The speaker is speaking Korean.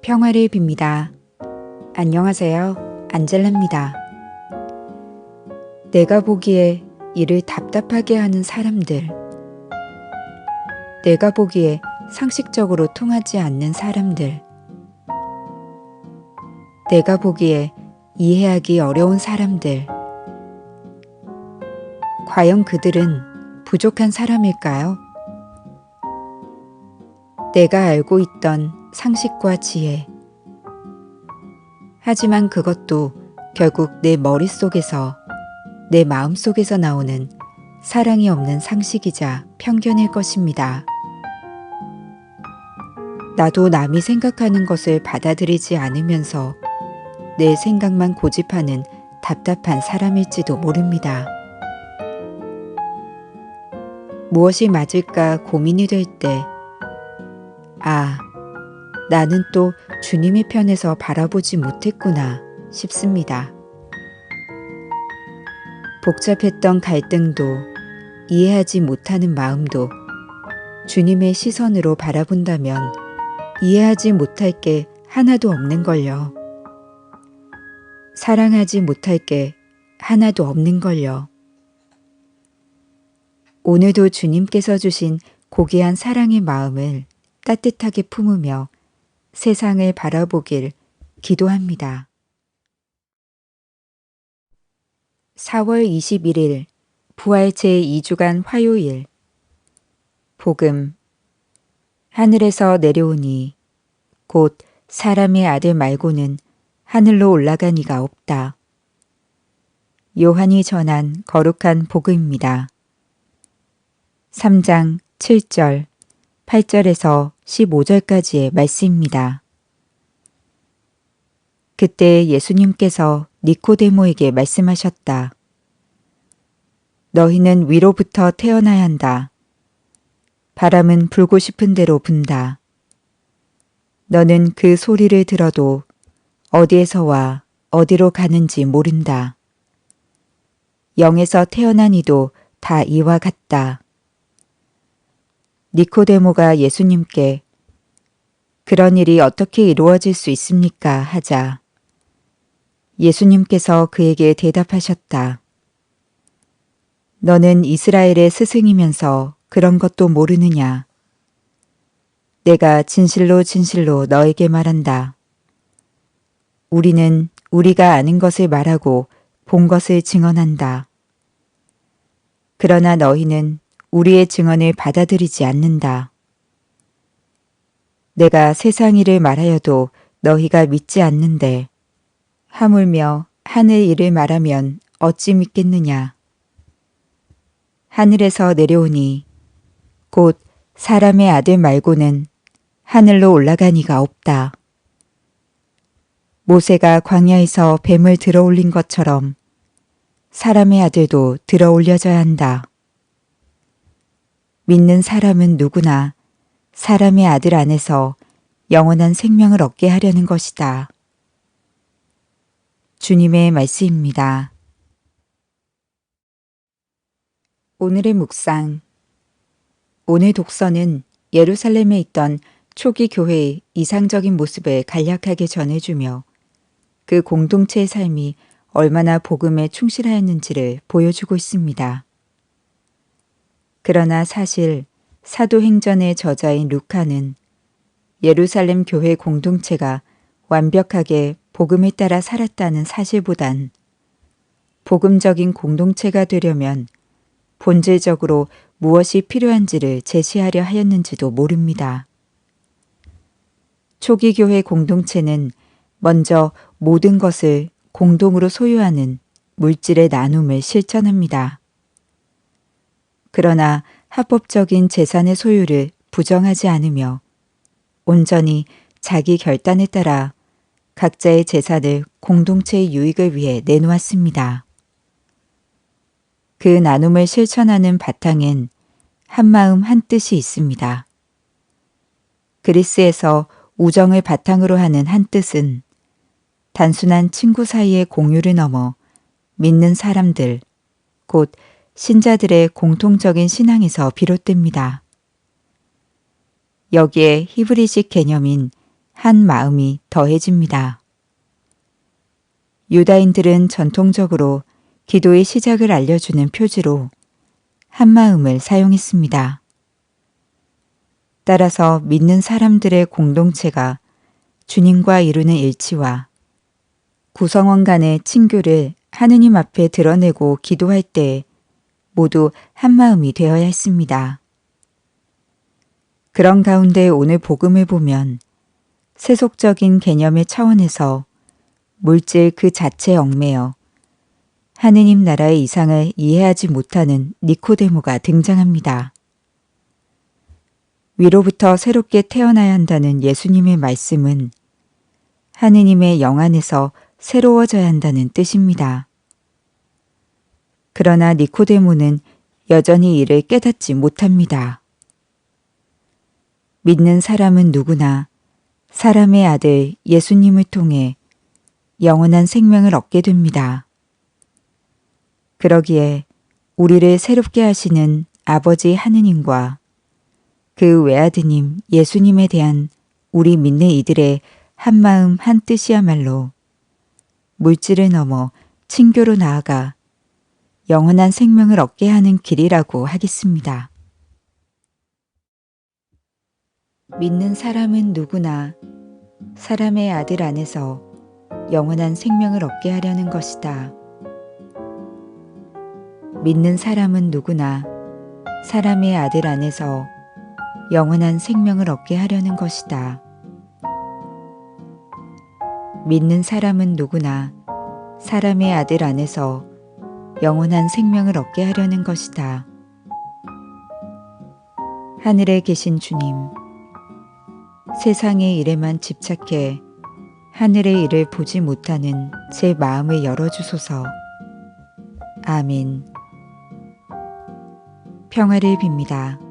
평화를 빕니다. 안녕하세요. 안젤라입니다. 내가 보기에 일을 답답하게 하는 사람들, 내가 보기에 상식적으로 통하지 않는 사람들, 내가 보기에 이해하기 어려운 사람들, 과연 그들은 부족한 사람일까요? 내가 알고 있던 상식과 지혜. 하지만 그것도 결국 내 머릿속에서, 내 마음속에서 나오는 사랑이 없는 상식이자 편견일 것입니다. 나도 남이 생각하는 것을 받아들이지 않으면서 내 생각만 고집하는 답답한 사람일지도 모릅니다. 무엇이 맞을까 고민이 될 때, 나는 또 주님의 편에서 바라보지 못했구나 싶습니다. 복잡했던 갈등도 이해하지 못하는 마음도 주님의 시선으로 바라본다면 이해하지 못할 게 하나도 없는걸요. 사랑하지 못할 게 하나도 없는걸요. 오늘도 주님께서 주신 고귀한 사랑의 마음을 따뜻하게 품으며 세상을 바라보길 기도합니다. 4월 21일 부활 제2주간 화요일. 복음. 하늘에서 내려오니 곧 사람의 아들 말고는 하늘로 올라간 이가 없다. 요한이 전한 거룩한 복음입니다. 3장 7절, 8절에서 15절까지의 말씀입니다. 그때 예수님께서 니코데모에게 말씀하셨다. 너희는 위로부터 태어나야 한다. 바람은 불고 싶은 대로 분다. 너는 그 소리를 들어도 어디에서 와 어디로 가는지 모른다. 영에서 태어난 이도 다 이와 같다. 니코데모가 예수님께 그런 일이 어떻게 이루어질 수 있습니까? 하자 예수님께서 그에게 대답하셨다. 너는 이스라엘의 스승이면서 그런 것도 모르느냐? 내가 진실로 진실로 너에게 말한다. 우리는 우리가 아는 것을 말하고 본 것을 증언한다. 그러나 너희는 우리의 증언을 받아들이지 않는다. 내가 세상 일을 말하여도 너희가 믿지 않는데 하물며 하늘 일을 말하면 어찌 믿겠느냐. 하늘에서 내려오니 곧 사람의 아들 말고는 하늘로 올라간 이가 없다. 모세가 광야에서 뱀을 들어올린 것처럼 사람의 아들도 들어올려져야 한다. 믿는 사람은 누구나 사람의 아들 안에서 영원한 생명을 얻게 하려는 것이다. 주님의 말씀입니다. 오늘의 묵상. 오늘 독서는 예루살렘에 있던 초기 교회의 이상적인 모습을 간략하게 전해주며 그 공동체의 삶이 얼마나 복음에 충실하였는지를 보여주고 있습니다. 그러나 사실 사도행전의 저자인 루카는 예루살렘 교회 공동체가 완벽하게 복음에 따라 살았다는 사실보단 복음적인 공동체가 되려면 본질적으로 무엇이 필요한지를 제시하려 하였는지도 모릅니다. 초기 교회 공동체는 먼저 모든 것을 공동으로 소유하는 물질의 나눔을 실천합니다. 그러나 합법적인 재산의 소유를 부정하지 않으며 온전히 자기 결단에 따라 각자의 재산을 공동체의 유익을 위해 내놓았습니다. 그 나눔을 실천하는 바탕엔 한마음 한뜻이 있습니다. 그리스에서 우정을 바탕으로 하는 한뜻은 단순한 친구 사이의 공유를 넘어 믿는 사람들, 곧 신자들의 공통적인 신앙에서 비롯됩니다. 여기에 히브리식 개념인 한 마음이 더해집니다. 유다인들은 전통적으로 기도의 시작을 알려주는 표지로 한 마음을 사용했습니다. 따라서 믿는 사람들의 공동체가 주님과 이루는 일치와 구성원 간의 친교를 하느님 앞에 드러내고 기도할 때 모두 한 마음이 되어야 했습니다. 그런 가운데 오늘 복음을 보면 세속적인 개념의 차원에서 물질 그 자체에 얽매여 하느님 나라의 이상을 이해하지 못하는 니코데모가 등장합니다. 위로부터 새롭게 태어나야 한다는 예수님의 말씀은 하느님의 영 안에서 새로워져야 한다는 뜻입니다. 그러나 니코데모는 여전히 이를 깨닫지 못합니다. 믿는 사람은 누구나 사람의 아들 예수님을 통해 영원한 생명을 얻게 됩니다. 그러기에 우리를 새롭게 하시는 아버지 하느님과 그 외아드님 예수님에 대한 우리 믿는 이들의 한마음 한뜻이야말로 물질을 넘어 친교로 나아가 영원한 생명을 얻게 하는 길이라고 하겠습니다. 믿는 사람은 누구나 사람의 아들 안에서 영원한 생명을 얻게 하려는 것이다. 믿는 사람은 누구나 사람의 아들 안에서 영원한 생명을 얻게 하려는 것이다. 믿는 사람은 누구나 사람의 아들 안에서 영원한 생명을 얻게 하려는 것이다. 하늘에 계신 주님, 세상의 일에만 집착해 하늘의 일을 보지 못하는 제 마음을 열어주소서. 아멘. 평화를 빕니다.